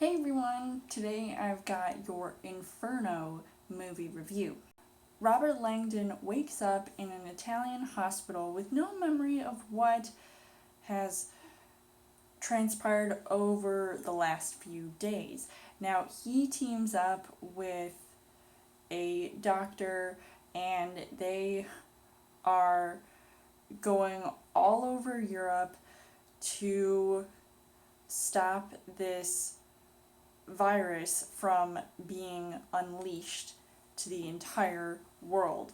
Hey everyone, today I've got your Inferno movie review. Robert Langdon wakes up in an Italian hospital with no memory of what has transpired over the last few days. Now, he teams up with a doctor and they are going all over Europe to stop this virus from being unleashed to the entire world.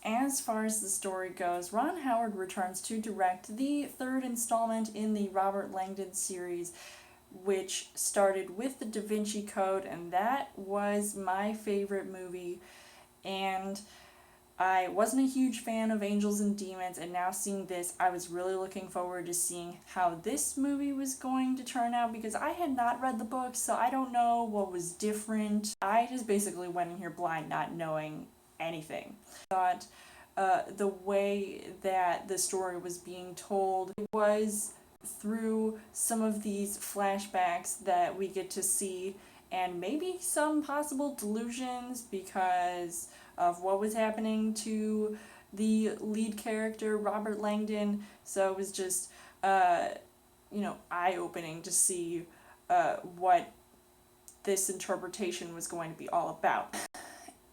As far as the story goes, Ron Howard returns to direct the third installment in the Robert Langdon series, which started with the Da Vinci Code, and that was my favorite movie. And I wasn't a huge fan of Angels and Demons, and now seeing this, I was really looking forward to seeing how this movie was going to turn out, because I had not read the book, so I don't know what was different. I just basically went in here blind, not knowing anything. I thought the way that the story was being told was through some of these flashbacks that we get to see, and maybe some possible delusions because of what was happening to the lead character, Robert Langdon. So it was just, eye-opening to see what this interpretation was going to be all about.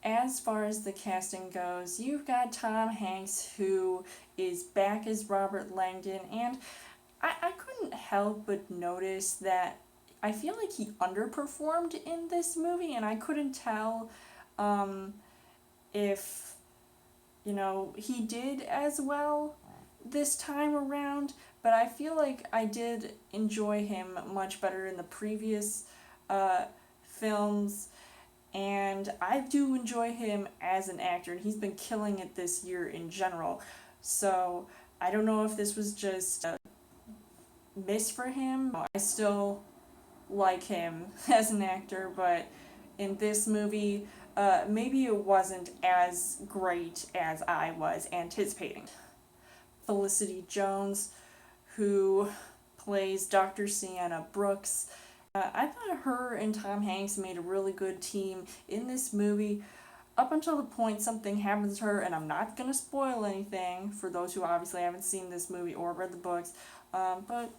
As far as the casting goes, you've got Tom Hanks, who is back as Robert Langdon, and I couldn't help but notice that I feel like he underperformed in this movie, and I couldn't tell if, he did as well this time around, but I feel like I did enjoy him much better in the previous films, and I do enjoy him as an actor, and he's been killing it this year in general. So I don't know if this was just a miss for him. I still like him as an actor, but in this movie, maybe it wasn't as great as I was anticipating. Felicity Jones, who plays Dr. Sienna Brooks, I thought her and Tom Hanks made a really good team in this movie up until the point something happens to her, and I'm not going to spoil anything for those who obviously haven't seen this movie or read the books, but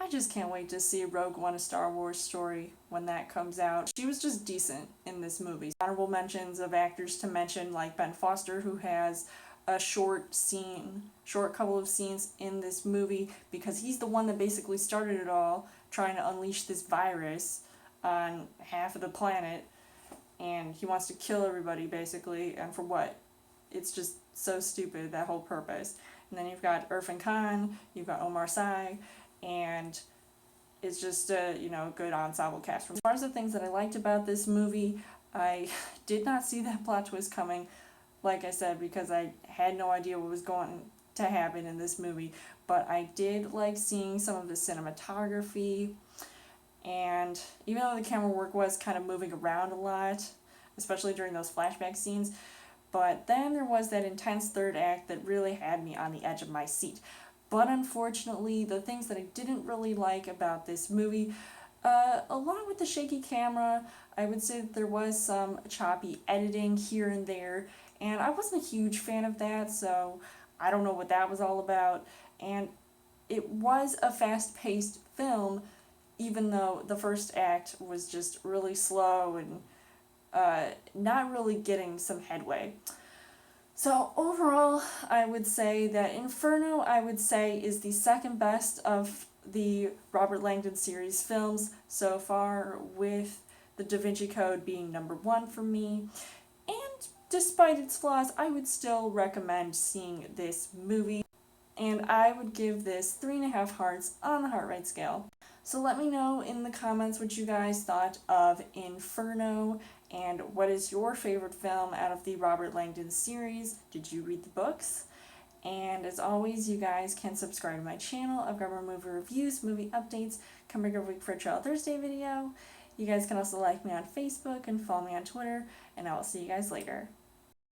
I just can't wait to see Rogue One, a Star Wars story, when that comes out. She was just decent in this movie. Honorable mentions of actors to mention, like Ben Foster, who has a short couple of scenes in this movie, because he's the one that basically started it all, trying to unleash this virus on half of the planet, and he wants to kill everybody, basically, and for what? It's just so stupid, that whole purpose. And then you've got Irfan Khan, you've got Omar Sy, and it's just a good ensemble cast. As far as the things that I liked about this movie, I did not see that plot twist coming, like I said, because I had no idea what was going to happen in this movie, but I did like seeing some of the cinematography, and even though the camera work was kind of moving around a lot, especially during those flashback scenes, but then there was that intense third act that really had me on the edge of my seat. But unfortunately, the things that I didn't really like about this movie, along with the shaky camera, I would say that there was some choppy editing here and there, and I wasn't a huge fan of that, so I don't know what that was all about. And it was a fast-paced film, even though the first act was just really slow and not really getting some headway. So overall, I would say that Inferno, is the second best of the Robert Langdon series films so far, with the Da Vinci Code being number one for me. And despite its flaws, I would still recommend seeing this movie. And I would give this 3.5 hearts on the heart rate scale. So let me know in the comments what you guys thought of Inferno, and what is your favorite film out of the Robert Langdon series. Did you read the books? And as always, you guys can subscribe to my channel. I've got more movie reviews, movie updates, come back every week for a Trial Thursday video. You guys can also like me on Facebook and follow me on Twitter, and I will see you guys later.